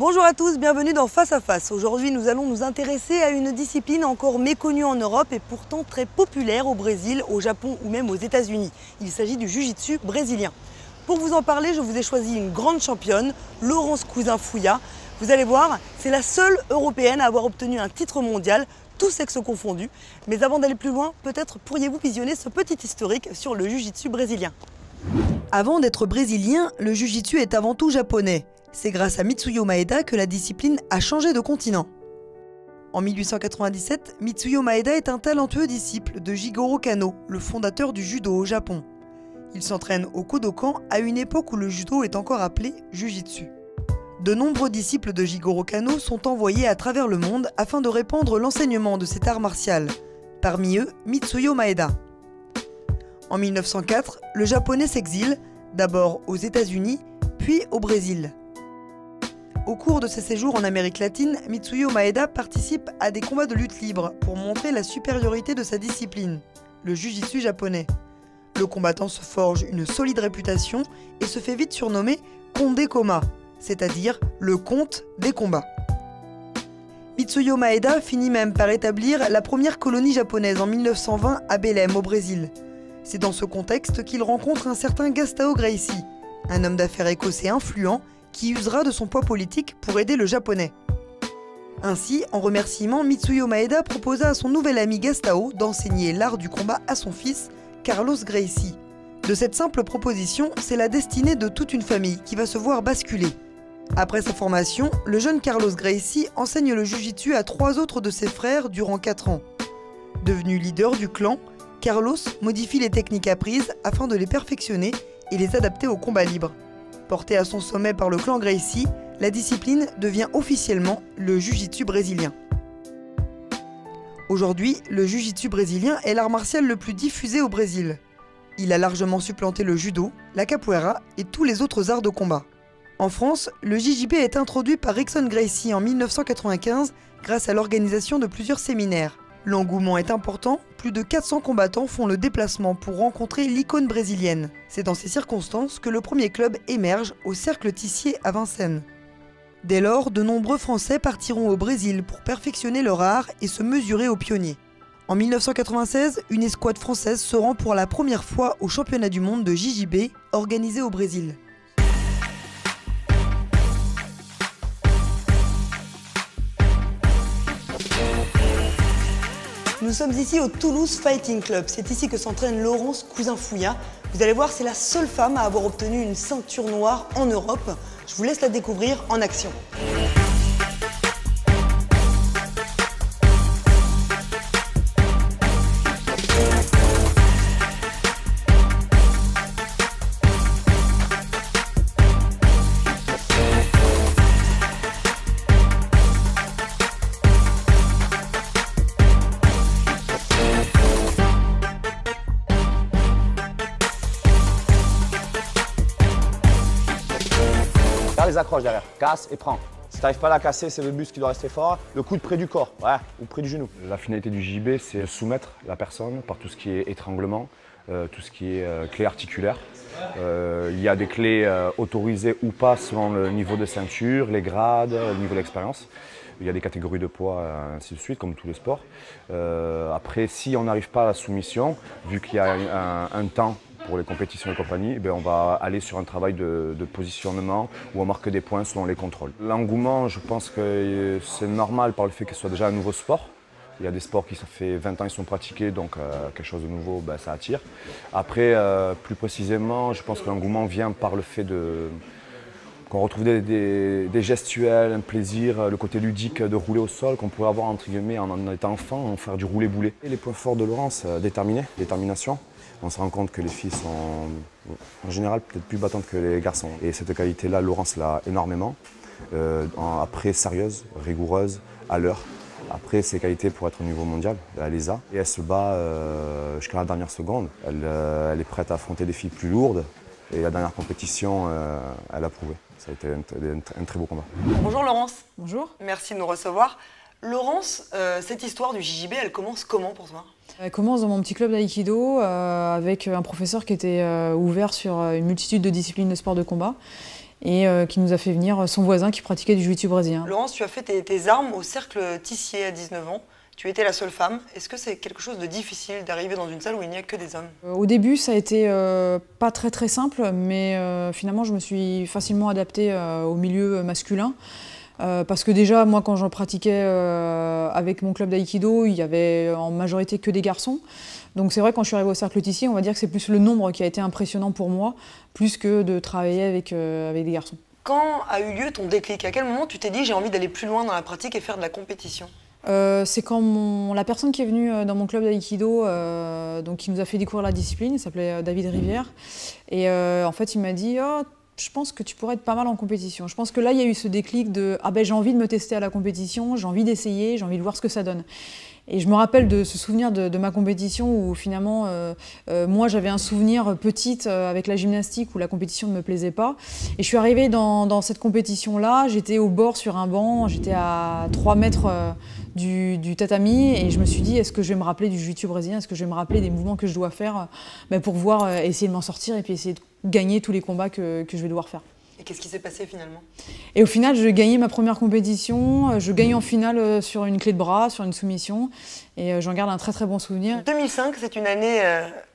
Bonjour à tous, bienvenue dans Face à Face. Aujourd'hui, nous allons nous intéresser à une discipline encore méconnue en Europe et pourtant très populaire au Brésil, au Japon ou même aux États-Unis. Il s'agit du jiu-jitsu brésilien. Pour vous en parler, je vous ai choisi une grande championne, Laurence Cousin-Fouillat. Vous allez voir, c'est la seule européenne à avoir obtenu un titre mondial, tous sexes confondus. Mais avant d'aller plus loin, peut-être pourriez-vous visionner ce petit historique sur le jiu-jitsu brésilien. Avant d'être brésilien, le jiu-jitsu est avant tout japonais. C'est grâce à Mitsuyo Maeda que la discipline a changé de continent. En 1897, Mitsuyo Maeda est un talentueux disciple de Jigoro Kano, le fondateur du judo au Japon. Il s'entraîne au Kodokan à une époque où le judo est encore appelé Jujitsu. De nombreux disciples de Jigoro Kano sont envoyés à travers le monde afin de répandre l'enseignement de cet art martial. Parmi eux, Mitsuyo Maeda. En 1904, le japonais s'exile, d'abord aux États-Unis, puis au Brésil. Au cours de ses séjours en Amérique latine, Mitsuyo Maeda participe à des combats de lutte libre pour montrer la supériorité de sa discipline, le jiu-jitsu japonais. Le combattant se forge une solide réputation et se fait vite surnommer Konde Koma, c'est-à-dire le comte des combats. Mitsuyo Maeda finit même par établir la première colonie japonaise en 1920 à Belém, au Brésil. C'est dans ce contexte qu'il rencontre un certain Gastão Gracie, un homme d'affaires écossais influent qui usera de son poids politique pour aider le japonais. Ainsi, en remerciement, Mitsuyo Maeda proposa à son nouvel ami Gastão d'enseigner l'art du combat à son fils, Carlos Gracie. De cette simple proposition, c'est la destinée de toute une famille qui va se voir basculer. Après sa formation, le jeune Carlos Gracie enseigne le jiu-jitsu à 3 autres de ses frères durant 4 ans. Devenu leader du clan, Carlos modifie les techniques apprises afin de les perfectionner et les adapter au combat libre. Porté à son sommet par le clan Gracie, la discipline devient officiellement le jiu-jitsu brésilien. Aujourd'hui, le jiu-jitsu brésilien est l'art martial le plus diffusé au Brésil. Il a largement supplanté le judo, la capoeira et tous les autres arts de combat. En France, le JJB est introduit par Rickson Gracie en 1995 grâce à l'organisation de plusieurs séminaires. L'engouement est important, plus de 400 combattants font le déplacement pour rencontrer l'icône brésilienne. C'est dans ces circonstances que le premier club émerge au Cercle Tissier à Vincennes. Dès lors, de nombreux Français partiront au Brésil pour perfectionner leur art et se mesurer aux pionniers. En 1996, une escouade française se rend pour la première fois au championnat du monde de JJB organisé au Brésil. Nous sommes ici au Toulouse Fighting Club. C'est ici que s'entraîne Laurence Cousin-Fouillat. Vous allez voir, c'est la seule femme à avoir obtenu une ceinture noire en Europe. Je vous laisse la découvrir en action. Les accroches derrière, casse et prends. Si tu n'arrives pas à la casser, c'est le buste qui doit rester fort. Le coude près du corps, ouais, ou près du genou. La finalité du JB, c'est de soumettre la personne par tout ce qui est étranglement, tout ce qui est clé articulaire. Il y a des clés autorisées ou pas selon le niveau de ceinture, les grades, le niveau d'expérience. Il y a des catégories de poids, ainsi de suite, comme tous les sports. Après, si on n'arrive pas à la soumission, vu qu'il y a un temps pour les compétitions et compagnie, on va aller sur un travail de positionnement où on marque des points selon les contrôles. L'engouement, je pense que c'est normal par le fait que ce soit déjà un nouveau sport. Il y a des sports qui, ça fait 20 ans, ils sont pratiqués, donc quelque chose de nouveau, ça attire. Après, plus précisément, je pense que l'engouement vient par le fait qu'on retrouve des gestuels, un plaisir, le côté ludique de rouler au sol qu'on pourrait avoir entre guillemets en étant enfant, faire du roulé-boulé. Les points forts de Laurence, détermination. On se rend compte que les filles sont en général peut-être plus battantes que les garçons. Et cette qualité-là, Laurence l'a énormément. Après, sérieuse, rigoureuse, à l'heure. Après, ses qualités pour être au niveau mondial, elle les a. Et elle se bat jusqu'à la dernière seconde. Elle est prête à affronter des filles plus lourdes. Et la dernière compétition, elle a prouvé. Ça a été un très beau combat. Bonjour Laurence. Bonjour. Merci de nous recevoir. Laurence, cette histoire du JJB, elle commence comment pour toi? Elle commence dans mon petit club d'aïkido avec un professeur qui était ouvert sur une multitude de disciplines de sport de combat. et qui nous a fait venir son voisin qui pratiquait du jiu-jitsu brésilien. Laurence, tu as fait tes armes au cercle Tissier à 19 ans. Tu étais la seule femme. Est-ce que c'est quelque chose de difficile d'arriver dans une salle où il n'y a que des hommes? Au début, ça a été pas très simple, mais finalement, je me suis facilement adaptée au milieu masculin. Parce que déjà, moi, quand j'en pratiquais avec mon club d'aïkido, il y avait en majorité que des garçons. Donc c'est vrai, quand je suis arrivée au cercle Tissier, on va dire que c'est plus le nombre qui a été impressionnant pour moi, plus que de travailler avec des garçons. Quand a eu lieu ton déclic? À quel moment tu t'es dit j'ai envie d'aller plus loin dans la pratique et faire de la compétition? C'est quand la personne qui est venue dans mon club d'aïkido, donc qui nous a fait découvrir la discipline, il s'appelait David Rivière, et en fait il m'a dit oh, je pense que tu pourrais être pas mal en compétition. Je pense que là il y a eu ce déclic de ah ben j'ai envie de me tester à la compétition, j'ai envie d'essayer, j'ai envie de voir ce que ça donne. Et je me rappelle de ce souvenir de ma compétition où finalement, moi j'avais un souvenir petite avec la gymnastique où la compétition ne me plaisait pas. Et je suis arrivée dans cette compétition-là, j'étais au bord sur un banc, j'étais à 3 mètres du tatami et je me suis dit est-ce que je vais me rappeler du jiu-jitsu brésilien, est-ce que je vais me rappeler des mouvements que je dois faire pour pouvoir essayer de m'en sortir et puis essayer de gagner tous les combats que je vais devoir faire. Et qu'est-ce qui s'est passé finalement? Et au final, je gagnais ma première compétition, je gagne en finale sur une clé de bras, sur une soumission, et j'en garde un très bon souvenir. 2005, c'est une année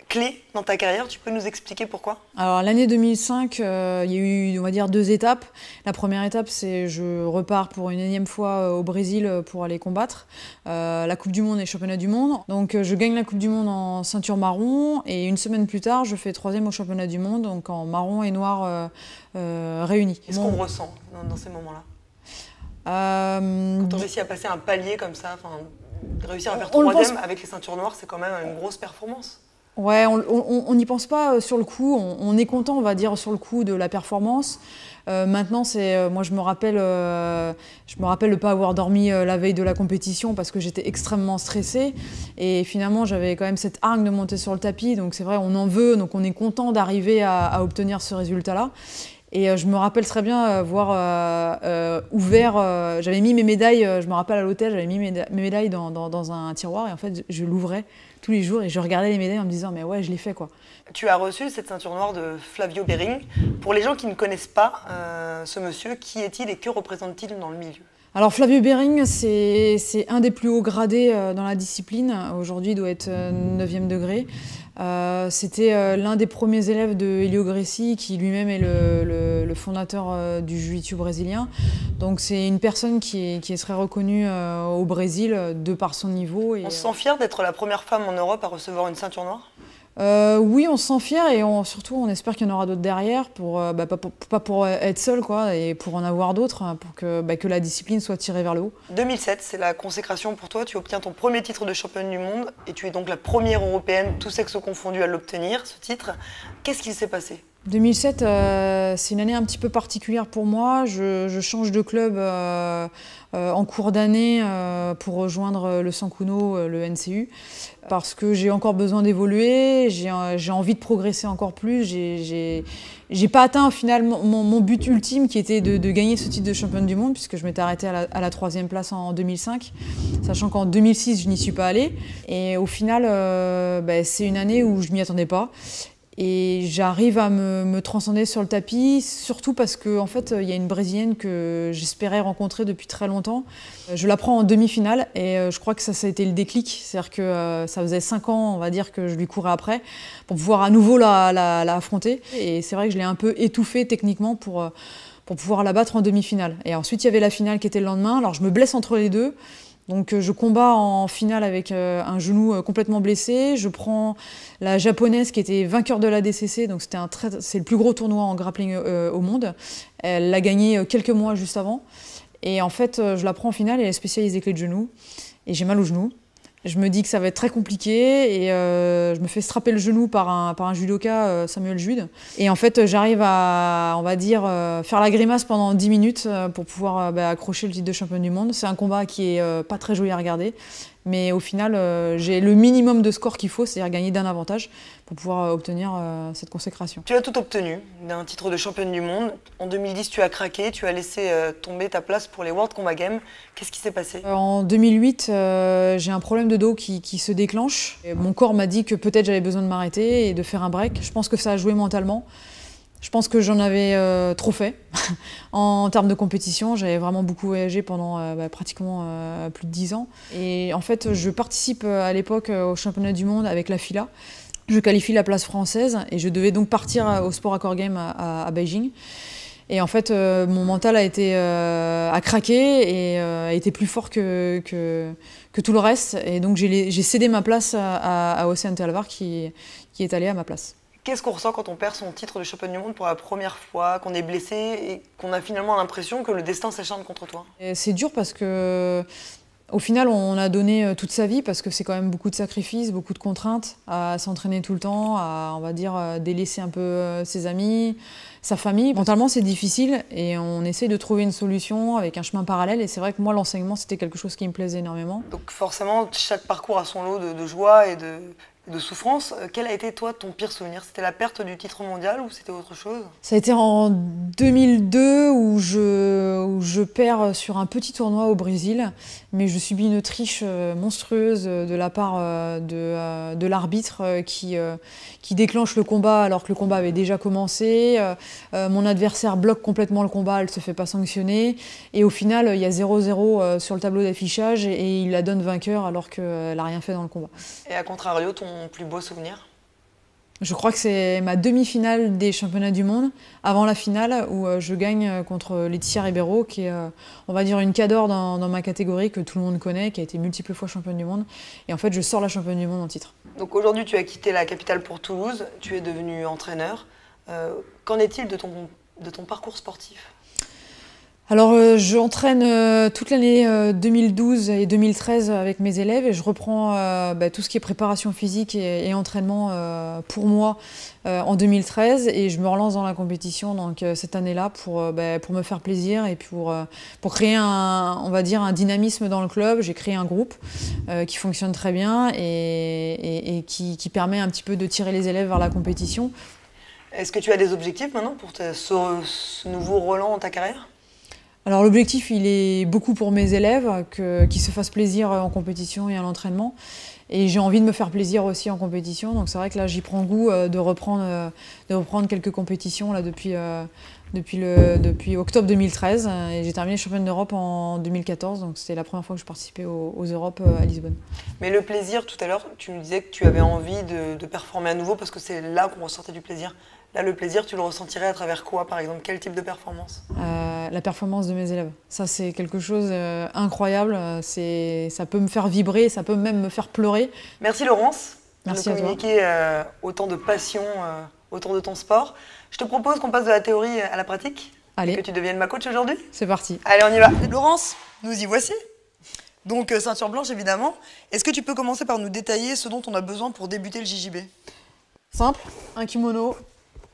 clé dans ta carrière, tu peux nous expliquer pourquoi? Alors l'année 2005, il y a eu, on va dire, 2 étapes. La première étape, c'est je repars pour une énième fois au Brésil pour aller combattre la Coupe du Monde et le Championnat du Monde. Donc je gagne la Coupe du Monde en ceinture marron, et une semaine plus tard, je fais 3e au Championnat du Monde, donc en marron et noir réunis. Qu'est-ce qu'on ressent dans ces moments-là? Quand on réussit à passer un palier comme ça, réussir à faire 3e avec les ceintures noires, c'est quand même une grosse performance. Ouais, on n'y pense pas sur le coup, on est content, on va dire, sur le coup de la performance. Maintenant, moi je me rappelle de pas avoir dormi la veille de la compétition parce que j'étais extrêmement stressée. Et finalement, j'avais quand même cette hargne de monter sur le tapis, donc c'est vrai, on en veut, donc on est content d'arriver à obtenir ce résultat-là. Et je me rappelle très bien avoir ouvert, j'avais mis mes médailles, je me rappelle à l'hôtel, j'avais mis mes médailles dans un tiroir et en fait je l'ouvrais tous les jours et je regardais les médailles en me disant mais ouais je l'ai fait quoi. Tu as reçu cette ceinture noire de Flavio Bering. Pour les gens qui ne connaissent pas ce monsieur, qui est-il et que représente-t-il dans le milieu? Alors Flavio Bering, c'est un des plus hauts gradés dans la discipline. Aujourd'hui, il doit être 9e degré. C'était l'un des premiers élèves de Helio Gracie, qui lui-même est le fondateur du jiu-jitsu brésilien. Donc c'est une personne qui est très reconnue au Brésil de par son niveau. On se sent fier d'être la première femme en Europe à recevoir une ceinture noire? Oui, on se sent fier et surtout on espère qu'il y en aura d'autres derrière, pas pour être seul quoi, et pour en avoir d'autres, pour que la discipline soit tirée vers le haut. 2007, c'est la consécration pour toi, tu obtiens ton premier titre de championne du monde et tu es donc la première européenne, tous sexes confondus, à l'obtenir, ce titre. Qu'est-ce qui s'est passé? 2007, c'est une année un petit peu particulière pour moi. Je change de club en cours d'année pour rejoindre le Sankuno, le NCU, parce que j'ai encore besoin d'évoluer, j'ai envie de progresser encore plus. J'ai pas atteint au final mon but ultime qui était de gagner ce titre de championne du monde, puisque je m'étais arrêtée à la 3e place en 2005, sachant qu'en 2006 je n'y suis pas allée. Et au final, c'est une année où je m'y attendais pas. Et j'arrive à me transcender sur le tapis, surtout parce qu'en fait, il y a une Brésilienne que j'espérais rencontrer depuis très longtemps. Je la prends en demi-finale et je crois que ça a été le déclic. C'est-à-dire que ça faisait 5 ans, on va dire, que je lui courais après pour pouvoir à nouveau la affronter. Et c'est vrai que je l'ai un peu étouffée techniquement pour pouvoir la battre en demi-finale. Et ensuite, il y avait la finale qui était le lendemain. Alors, je me blesse entre les deux. Donc je combats en finale avec un genou complètement blessé. Je prends la japonaise qui était vainqueur de la DCC, donc c'est le plus gros tournoi en grappling au monde. Elle l'a gagné quelques mois juste avant. Et en fait, je la prends en finale et elle est spécialisée clé de genou. Et j'ai mal au genou. Je me dis que ça va être très compliqué et je me fais strapper le genou par un judoka, Samuel Jude. Et en fait, j'arrive à, on va dire, faire la grimace pendant 10 minutes pour pouvoir accrocher le titre de championne du monde. C'est un combat qui est pas très joli à regarder, mais au final, j'ai le minimum de score qu'il faut, c'est-à-dire gagner d'un avantage pour pouvoir obtenir cette consécration. Tu as tout obtenu, d'un titre de championne du monde. En 2010, tu as craqué, tu as laissé tomber ta place pour les World Combat Games. Qu'est-ce qui s'est passé? En 2008, j'ai un problème de dos qui se déclenche. Et mon corps m'a dit que peut-être j'avais besoin de m'arrêter et de faire un break. Je pense que ça a joué mentalement. Je pense que j'en avais trop fait en termes de compétition. J'avais vraiment beaucoup voyagé pendant pratiquement plus de 10 ans. Et en fait, je participe à l'époque au championnat du monde avec la FILA. Je qualifie la place française et je devais donc partir au Sport Accord Game à Beijing. Et en fait, mon mental a craqué et a été plus fort que tout le reste. Et donc, j'ai cédé ma place à Océane Alvar qui est allé à ma place. Qu'est-ce qu'on ressent quand on perd son titre de championne du monde pour la première fois, qu'on est blessé et qu'on a finalement l'impression que le destin s'acharne contre toi? C'est dur parce que, au final, on a donné toute sa vie parce que c'est quand même beaucoup de sacrifices, beaucoup de contraintes, à s'entraîner tout le temps, à, on va dire, délaisser un peu ses amis, sa famille. Mentalement, c'est difficile et on essaie de trouver une solution avec un chemin parallèle. Et c'est vrai que moi, l'enseignement, c'était quelque chose qui me plaisait énormément. Donc forcément, chaque parcours a son lot de joie et de souffrance. Quel a été, toi, ton pire souvenir? C'était la perte du titre mondial ou c'était autre chose? Ça a été en 2002 où je perds sur un petit tournoi au Brésil, mais je subis une triche monstrueuse de la part de l'arbitre qui déclenche le combat alors que le combat avait déjà commencé. Mon adversaire bloque complètement le combat, elle ne se fait pas sanctionner. Et au final, il y a 0-0 sur le tableau d'affichage et il la donne vainqueur alors qu'elle n'a rien fait dans le combat. Et à contrario, ton plus beau souvenir? Je crois que c'est ma demi-finale des championnats du monde, avant la finale où je gagne contre Laetitia Ribeiro, qui est, on va dire, une cadre dans ma catégorie que tout le monde connaît, qui a été multiples fois championne du monde. Et en fait, je sors la championne du monde en titre. Donc aujourd'hui, tu as quitté la capitale pour Toulouse, tu es devenu entraîneur. Qu'en est-il de ton parcours sportif? Alors, j'entraîne toute l'année 2012 et 2013 avec mes élèves et je reprends tout ce qui est préparation physique et entraînement pour moi en 2013 et je me relance dans la compétition donc, cette année-là pour me faire plaisir et pour créer on va dire, un dynamisme dans le club. J'ai créé un groupe qui fonctionne très bien et qui permet un petit peu de tirer les élèves vers la compétition. Est-ce que tu as des objectifs maintenant pour ce nouveau Roland dans ta carrière? Alors l'objectif, il est beaucoup pour mes élèves, qu'ils se fassent plaisir en compétition et à l'entraînement. Et j'ai envie de me faire plaisir aussi en compétition. Donc c'est vrai que là, j'y prends goût de reprendre quelques compétitions là, depuis octobre 2013. Et j'ai terminé championne d'Europe en 2014. Donc c'était la première fois que je participais aux Europes à Lisbonne. Mais le plaisir, tout à l'heure, tu nous disais que tu avais envie de performer à nouveau parce que c'est là qu'on ressortait du plaisir. Là, le plaisir, tu le ressentirais à travers quoi, par exemple? Quel type de performance? La performance de mes élèves. Ça, c'est quelque chose d'incroyable. Ça peut me faire vibrer, ça peut même me faire pleurer. Merci Laurence de Merci nous communiquer autant de passion autour de ton sport. Je te propose qu'on passe de la théorie à la pratique. Allez. Et que tu deviennes ma coach aujourd'hui. C'est parti. Allez, on y va. Laurence, nous y voici. Donc, ceinture blanche, évidemment. Est-ce que tu peux commencer par nous détailler ce dont on a besoin pour débuter le JJB? Simple, un kimono,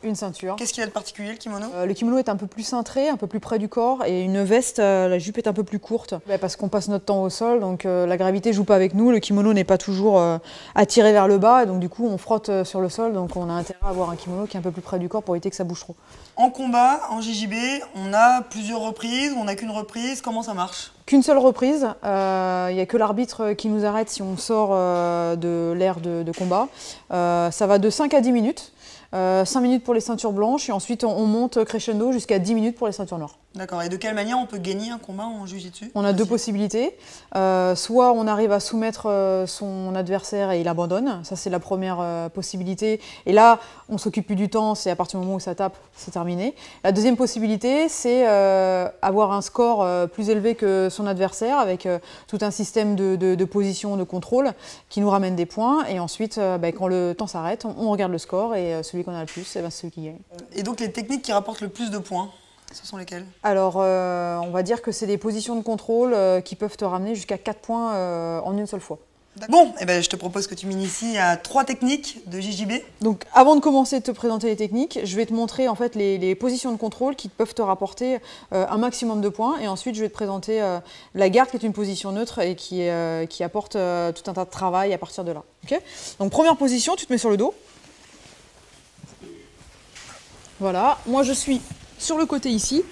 une ceinture. Qu'est-ce qu'il y a de particulier, le kimono? Le kimono est un peu plus cintré, un peu plus près du corps, et une veste, la jupe est un peu plus courte. Parce qu'on passe notre temps au sol, donc la gravité joue pas avec nous, le kimono n'est pas toujours attiré vers le bas, et donc du coup on frotte sur le sol, donc on a intérêt à avoir un kimono qui est un peu plus près du corps pour éviter que ça bouge trop. En combat, en JJB, on a plusieurs reprises, on n'a qu'une reprise, comment ça marche? Qu'une seule reprise, il n'y a que l'arbitre qui nous arrête si on sort de l'aire de combat. Ça va de 5 à 10 minutes. 5 minutes pour les ceintures blanches et ensuite on monte crescendo jusqu'à 10 minutes pour les ceintures noires. D'accord, et de quelle manière on peut gagner un combat en jiu-jitsu? On a deux possibilités. Soit on arrive à soumettre son adversaire et il abandonne, ça c'est la première possibilité. Et là, on s'occupe plus du temps, c'est à partir du moment où ça tape, c'est terminé. La deuxième possibilité, c'est avoir un score plus élevé que son adversaire avec tout un système de position, de contrôle qui nous ramène des points. Et ensuite, quand le temps s'arrête, on regarde le score et celui qu'on a le plus, c'est celui qui gagne. Et donc les techniques qui rapportent le plus de points, ce sont lesquelles? Alors, on va dire que c'est des positions de contrôle qui peuvent te ramener jusqu'à 4 points en une seule fois. Bon, je te propose que tu m'inities à 3 techniques de JJB. Donc, avant de commencer de te présenter les techniques, je vais te montrer en fait les positions de contrôle qui peuvent te rapporter un maximum de points. Et ensuite, je vais te présenter la garde qui est une position neutre et qui apporte tout un tas de travail à partir de là. Okay. Donc, première position, tu te mets sur le dos. Voilà, moi je suis sur le côté ici.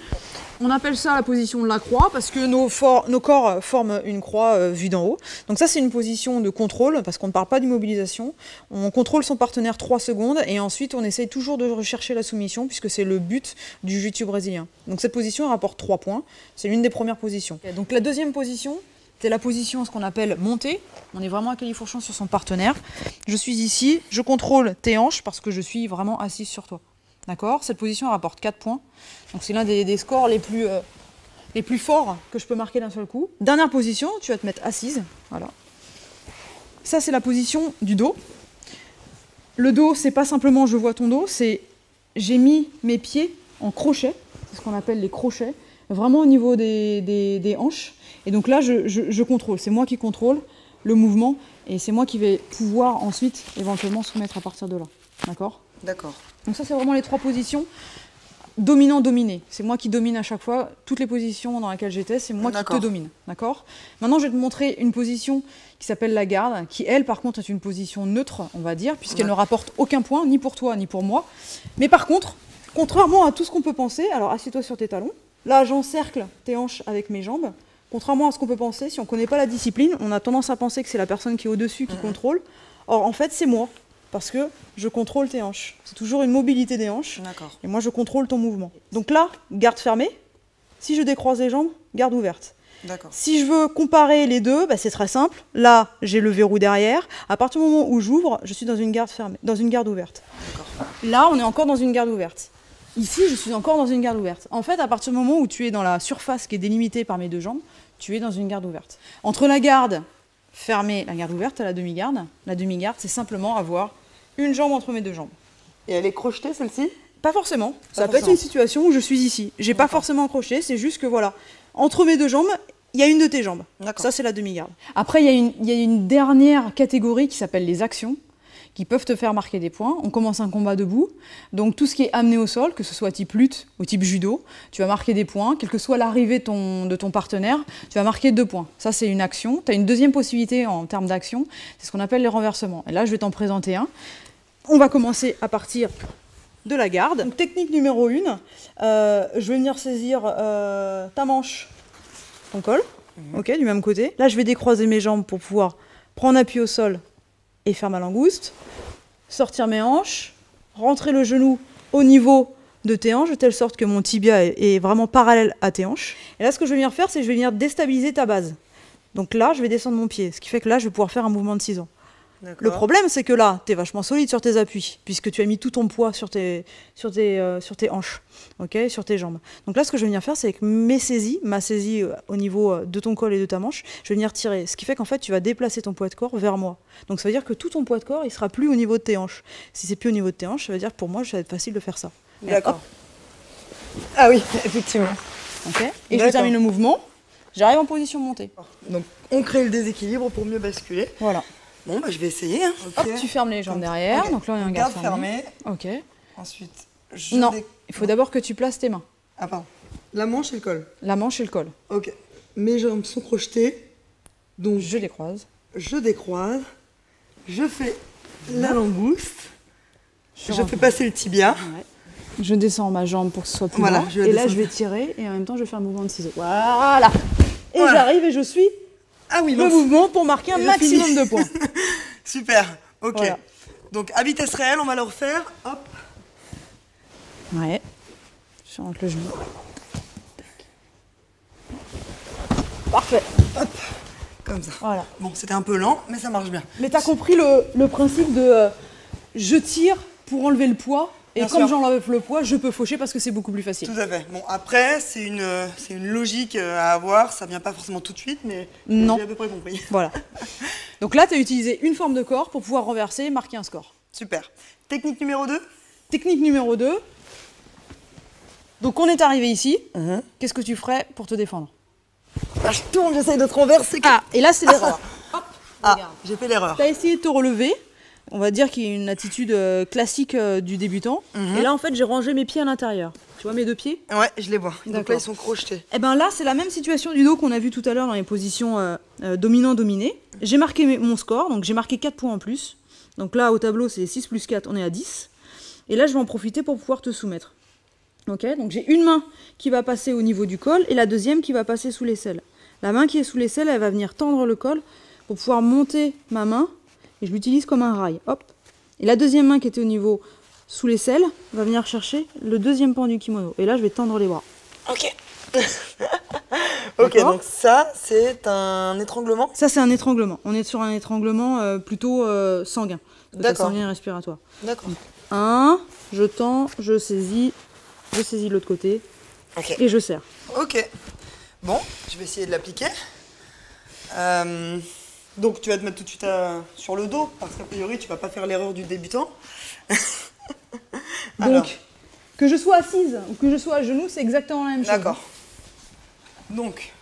On appelle ça la position de la croix parce que nos corps forment une croix vue d'en haut. Donc ça, c'est une position de contrôle parce qu'on ne parle pas d'immobilisation. On contrôle son partenaire 3 secondes et ensuite on essaye toujours de rechercher la soumission puisque c'est le but du jiu-jitsu brésilien. Donc cette position rapporte 3 points. C'est l'une des premières positions. Donc la deuxième position, c'est la position ce qu'on appelle montée. On est vraiment à califourchon sur son partenaire. Je suis ici, je contrôle tes hanches parce que je suis vraiment assise sur toi. D'accord? Cette position rapporte 4 points. Donc c'est l'un des scores les plus forts que je peux marquer d'un seul coup. Dernière position, tu vas te mettre assise. Voilà. Ça, c'est la position du dos. Le dos, c'est pas simplement je vois ton dos, c'est j'ai mis mes pieds en crochet. C'est ce qu'on appelle les crochets. Vraiment au niveau des hanches. Et donc là, je contrôle. C'est moi qui contrôle le mouvement. Et c'est moi qui vais pouvoir ensuite éventuellement se mettre à partir de là. D'accord? D'accord. Donc ça, c'est vraiment les 3 positions. Dominant-dominé. C'est moi qui domine à chaque fois. Toutes les positions dans lesquelles j'étais, c'est moi qui te domine. D'accord? Maintenant, je vais te montrer une position qui s'appelle la garde, qui, elle, par contre, est une position neutre, on va dire, puisqu'elle ne rapporte aucun point, ni pour toi, ni pour moi. Mais par contre, contrairement à tout ce qu'on peut penser, alors assieds-toi sur tes talons. Là, j'encercle tes hanches avec mes jambes. Contrairement à ce qu'on peut penser, si on ne connaît pas la discipline, on a tendance à penser que c'est la personne qui est au-dessus qui contrôle. Or, en fait, c'est moi. Parce que je contrôle tes hanches. C'est toujours une mobilité des hanches. Et moi, je contrôle ton mouvement. Donc là, garde fermée. Si je décroise les jambes, garde ouverte. Si je veux comparer les deux, bah, c'est très simple. Là, j'ai le verrou derrière. À partir du moment où j'ouvre, je suis dans une garde fermée, dans une garde ouverte. Là, on est encore dans une garde ouverte. Ici, je suis encore dans une garde ouverte. En fait, à partir du moment où tu es dans la surface qui est délimitée par mes 2 jambes, tu es dans une garde ouverte. Entre la garde fermée et la garde ouverte, à la demi-garde, c'est simplement avoir une jambe entre mes 2 jambes. Et elle est crochetée, celle-ci? Pas forcément. Ça peut être une situation où je suis ici. J'ai pas forcément crocheté, c'est juste que voilà, entre mes 2 jambes, il y a une de tes jambes. Ça, c'est la demi-garde. Après, il y a une dernière catégorie qui s'appelle les actions, qui peuvent te faire marquer des points. On commence un combat debout. Donc tout ce qui est amené au sol, que ce soit type lutte ou type judo, tu vas marquer des points. Quelle que soit l'arrivée de ton partenaire, tu vas marquer 2 points. Ça, c'est une action. Tu as une deuxième possibilité en termes d'action, c'est ce qu'on appelle les renversements. Et là, je vais t'en présenter un. On va commencer à partir de la garde. Donc, technique numéro 1, je vais venir saisir ta manche, ton col, ok, du même côté. Là, je vais décroiser mes jambes pour pouvoir prendre appui au sol et faire ma langouste, sortir mes hanches, rentrer le genou au niveau de tes hanches, de telle sorte que mon tibia est vraiment parallèle à tes hanches. Et là, ce que je vais venir faire, c'est que je vais venir déstabiliser ta base. Donc là, je vais descendre mon pied, ce qui fait que là, je vais pouvoir faire un mouvement de ciseaux. Le problème, c'est que là, tu es vachement solide sur tes appuis, puisque tu as mis tout ton poids sur tes hanches, okay, sur tes jambes. Donc là, ce que je vais venir faire, c'est avec ma saisie au niveau de ton col et de ta manche, je vais venir tirer. Ce qui fait qu'en fait, tu vas déplacer ton poids de corps vers moi. Donc ça veut dire que tout ton poids de corps, il sera plus au niveau de tes hanches. Si c'est plus au niveau de tes hanches, ça veut dire que pour moi, ça va être facile de faire ça. D'accord. Ah oui, effectivement. Okay. Et je termine le mouvement. J'arrive en position montée. Donc on crée le déséquilibre pour mieux basculer. Voilà. Bon, bah je vais essayer. Hein. Hop, tu fermes les jambes derrière. Okay. Donc là, on est en garde fermée. Ok. Ensuite, non, il faut d'abord que tu places tes mains. Ah, pardon. La manche et le col. La manche et le col. Ok. Mes jambes sont crochetées. Donc je les croise. Je décroise. Je fais la langouste. Je fais passer le tibia. Ouais. Je descends ma jambe pour que ce soit plus droit. Et là, je vais tirer et en même temps, je vais faire un mouvement de ciseaux. Voilà. Et j'arrive et je suis le mouvement pour marquer un maximum de points. Super. Ok. Voilà. Donc, à vitesse réelle, on va le refaire. Hop. Ouais. Je rentre le genou. Parfait. Hop. Comme ça. Voilà. Bon, c'était un peu lent, mais ça marche bien. Mais tu as compris le principe de je tire pour enlever le poids. Et bien comme j'enlève le poids, je peux faucher parce que c'est beaucoup plus facile. Tout à fait. Bon, après, c'est une logique à avoir. Ça vient pas forcément tout de suite, mais j'ai à peu près compris. Voilà. Donc là, tu as utilisé une forme de corps pour pouvoir renverser et marquer un score. Super. Technique numéro 2. Technique numéro 2. Donc on est arrivé ici. Qu'est-ce que tu ferais pour te défendre? Ah, je tourne, j'essaye de te renverser. Ah, et là, c'est l'erreur. Hop, regarde. J'ai fait l'erreur. Tu as essayé de te relever. On va dire qu'il y a une attitude classique du débutant. Et là, en fait, j'ai rangé mes pieds à l'intérieur. Tu vois mes 2 pieds? Ouais, je les vois. Donc là, ils sont crochetés. Et bien là, c'est la même situation du dos qu'on a vu tout à l'heure dans les positions dominant-dominé. J'ai marqué mon score, donc j'ai marqué 4 points en plus. Donc là, au tableau, c'est 6 plus 4, on est à 10. Et là, je vais en profiter pour pouvoir te soumettre. Ok, donc j'ai une main qui va passer au niveau du col et la deuxième qui va passer sous l'aisselle. La main qui est sous l'aisselle, elle va venir tendre le col pour pouvoir monter ma main et je l'utilise comme un rail. Hop. Et la deuxième main qui était au niveau sous l'aisselle va venir chercher le deuxième pan du kimono. Et là, je vais tendre les bras. Ok. Ok, donc ça, c'est un étranglement. Ça, c'est un étranglement. On est sur un étranglement plutôt sanguin. D'accord. Sanguin et respiratoire. D'accord. Un, je tends, je saisis de l'autre côté Ok. et je serre. Ok. Bon, je vais essayer de l'appliquer. Donc tu vas te mettre tout de suite sur le dos, parce qu'a priori tu vas pas faire l'erreur du débutant. Alors. Donc, que je sois assise ou que je sois à genoux, c'est exactement la même chose. D'accord. Donc,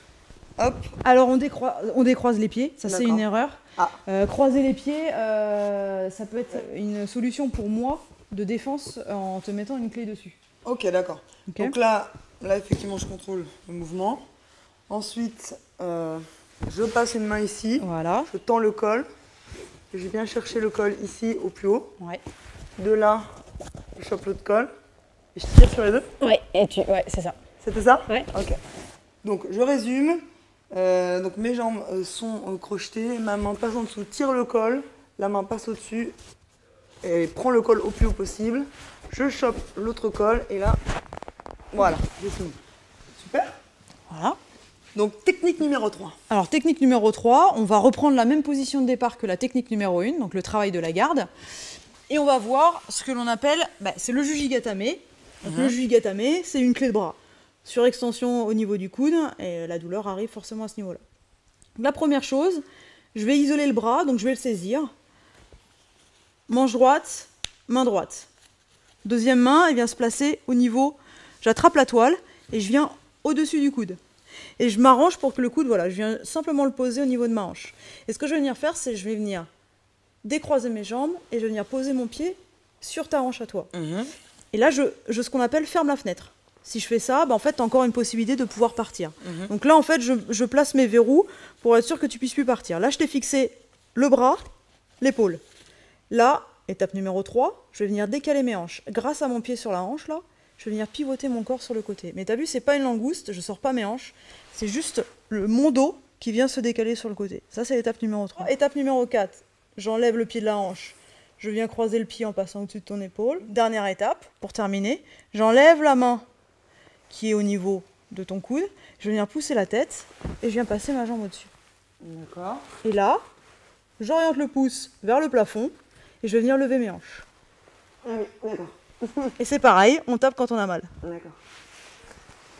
hop. Alors on décroise les pieds, ça c'est D'accord. une erreur. Ah. Croiser les pieds, ça peut être une solution pour moi de défense en te mettant une clé dessus. Ok, d'accord. Ok. Donc là, effectivement, je contrôle le mouvement. Ensuite, je passe une main ici. Voilà. Je tends le col. Je viens chercher le col ici au plus haut. Ouais. De là, je chope l'autre col. Et je tire sur les deux. Ouais, c'est ça. C'était ça? Ouais. Ok. Donc, je résume. Donc, mes jambes sont crochetées. Ma main passe en dessous, tire le col. La main passe au-dessus et prend le col au plus haut possible. Je chope l'autre col et là, voilà, j'ai fini. Super. Voilà. Donc, technique numéro 3. Alors, technique numéro 3, on va reprendre la même position de départ que la technique numéro 1, donc le travail de la garde. Et on va voir ce que l'on appelle, c'est le jujigatame. Donc, le jujigatame, c'est une clé de bras. Surextension au niveau du coude, et la douleur arrive forcément à ce niveau-là. La première chose, je vais isoler le bras, donc je vais le saisir. Manche droite, main droite. Deuxième main, elle vient se placer au niveau, j'attrape la toile et je viens au-dessus du coude. Et je m'arrange pour que le coude, voilà, je viens simplement le poser au niveau de ma hanche. Et ce que je vais venir faire, c'est je vais venir décroiser mes jambes et je vais venir poser mon pied sur ta hanche à toi. Et là, je ce qu'on appelle ferme la fenêtre. Si je fais ça, en fait, tu as encore une possibilité de pouvoir partir. Donc là, en fait, je place mes verrous pour être sûr que tu puisses plus partir. Là, je t'ai fixé le bras, l'épaule. Là, étape numéro 3, je vais venir décaler mes hanches. Grâce à mon pied sur la hanche, là, je vais venir pivoter mon corps sur le côté. Mais tu as vu, c'est pas une langouste, je sors pas mes hanches. C'est juste mon dos qui vient se décaler sur le côté. Ça, c'est l'étape numéro 3. Étape numéro 4, j'enlève le pied de la hanche. Je viens croiser le pied en passant au-dessus de ton épaule. Dernière étape, pour terminer, j'enlève la main qui est au niveau de ton coude. Je viens pousser la tête et je viens passer ma jambe au-dessus. D'accord. Et là, j'oriente le pouce vers le plafond et je vais venir lever mes hanches. Ah oui, d'accord. Et c'est pareil, on tape quand on a mal. D'accord.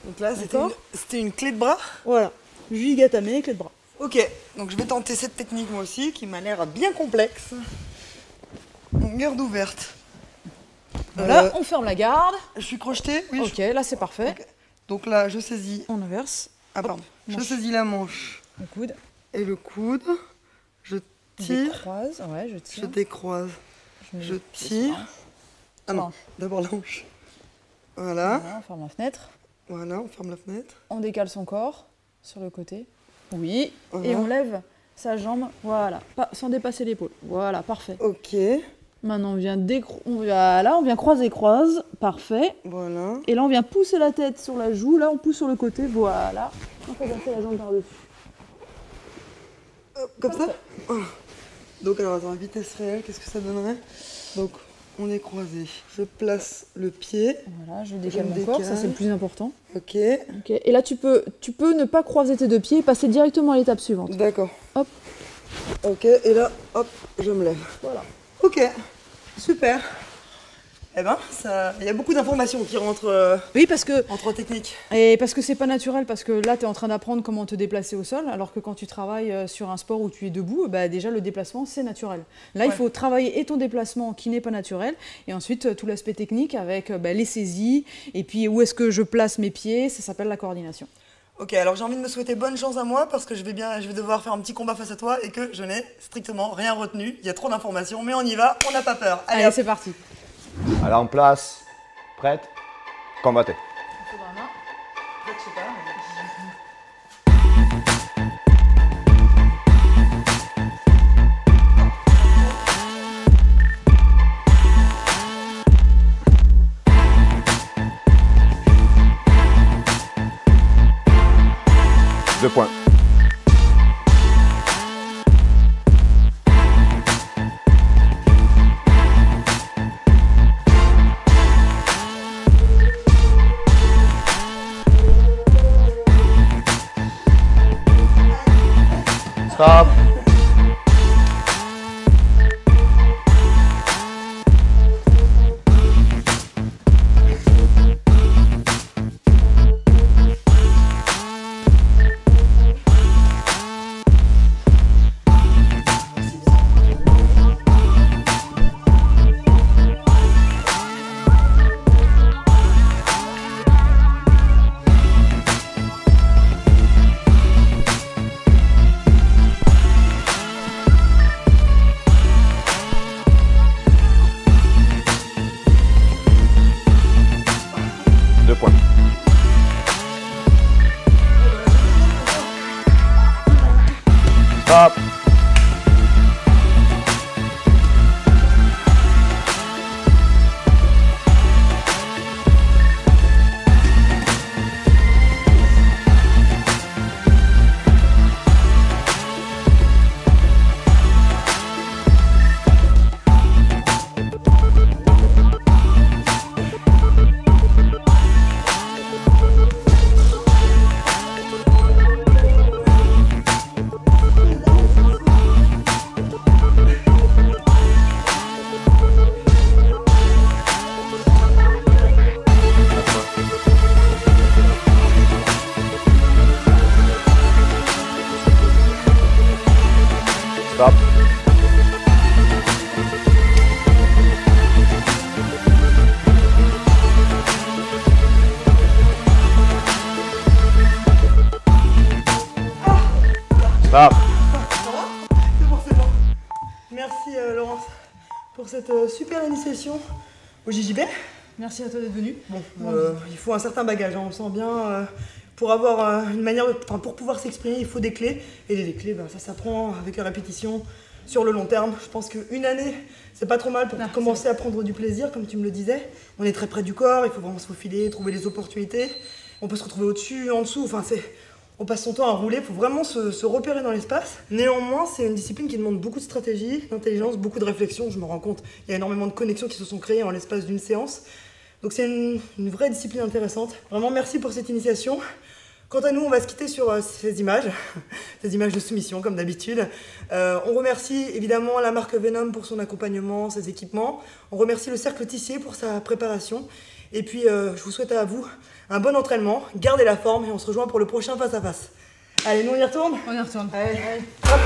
Donc là, D'accord. c'était une clé de bras. Voilà, jujigatame, clé de bras. Ok, donc je vais tenter cette technique moi aussi, qui m'a l'air bien complexe. Donc, garde ouverte. Voilà, on ferme la garde. Je suis crochetée. Oui. Ok, là c'est parfait. Ok. Donc là, je saisis. On inverse. Ah pardon. Je manche. saisis la manche Le coude. et le coude. Je tire. Décroise. Ouais, je Je tire. décroise. mets Je le pied tire. sur la hanche. Ah non, Hanche. d'abord la hanche. Voilà. Voilà, on ferme la fenêtre. Voilà, on ferme la fenêtre. On décale son corps sur le côté. Oui. Voilà. Et on lève sa jambe. Voilà. Pas, sans dépasser l'épaule. Voilà, parfait. Ok. Maintenant, on vient croise. Parfait. Voilà. Et là, on vient pousser la tête sur la joue. Là, on pousse sur le côté. Voilà. On fait passer la jambe par-dessus. Hop, comme ça. Oh. Donc alors attends, vitesse réelle, qu'est-ce que ça donnerait? Donc on est croisés. Je place le pied. Voilà, je décale Je mon corps. Ça, décale. c'est le plus important. Ok. Ok. Et là, tu peux ne pas croiser tes deux pieds et passer directement à l'étape suivante. D'accord. Hop. Ok, et là, hop, je me lève. Voilà. Ok, super. Eh ben, il y a beaucoup d'informations qui rentrent Oui, parce que en 3 techniques. c'est pas naturel, parce que là, tu es en train d'apprendre comment te déplacer au sol, alors que quand tu travailles sur un sport où tu es debout, déjà, le déplacement, c'est naturel. Là, il faut travailler et ton déplacement qui n'est pas naturel, et ensuite, tout l'aspect technique avec les saisies, et puis où est-ce que je place mes pieds, ça s'appelle la coordination. Ok, alors j'ai envie de me souhaiter bonne chance à moi parce que je vais devoir faire un petit combat face à toi et que je n'ai strictement rien retenu. Il y a trop d'informations, mais on y va, on n'a pas peur. Allez, hop. c'est parti. Alors en place, prête, combattez. 2 points. Stop. Stop. Stop. Stop. C'est bon. Merci Laurence pour cette super initiation au JJB. Merci à toi d'être venu. Bon, il faut un certain bagage, hein, on le sent bien. Pour avoir une manière, pour pouvoir s'exprimer, il faut des clés. Et les clés, ça s'apprend avec la répétition sur le long terme. Je pense qu'une année, c'est pas trop mal pour commencer à prendre du plaisir, comme tu me le disais. On est très près du corps, il faut vraiment se faufiler, trouver les opportunités. On peut se retrouver au-dessus, en dessous, enfin on passe son temps à rouler, il faut vraiment se repérer dans l'espace. Néanmoins, c'est une discipline qui demande beaucoup de stratégie, d'intelligence, beaucoup de réflexion, je me rends compte. Il y a énormément de connexions qui se sont créées en l'espace d'une séance. Donc c'est une vraie discipline intéressante. Vraiment merci pour cette initiation. Quant à nous, on va se quitter sur ces images de soumission comme d'habitude. On remercie évidemment la marque Venom pour son accompagnement, ses équipements. On remercie le Cercle Tissier pour sa préparation. Et puis je vous souhaite à vous un bon entraînement, gardez la forme et on se rejoint pour le prochain face à face. Allez, nous on y retourne ? On y retourne. Allez. Hop.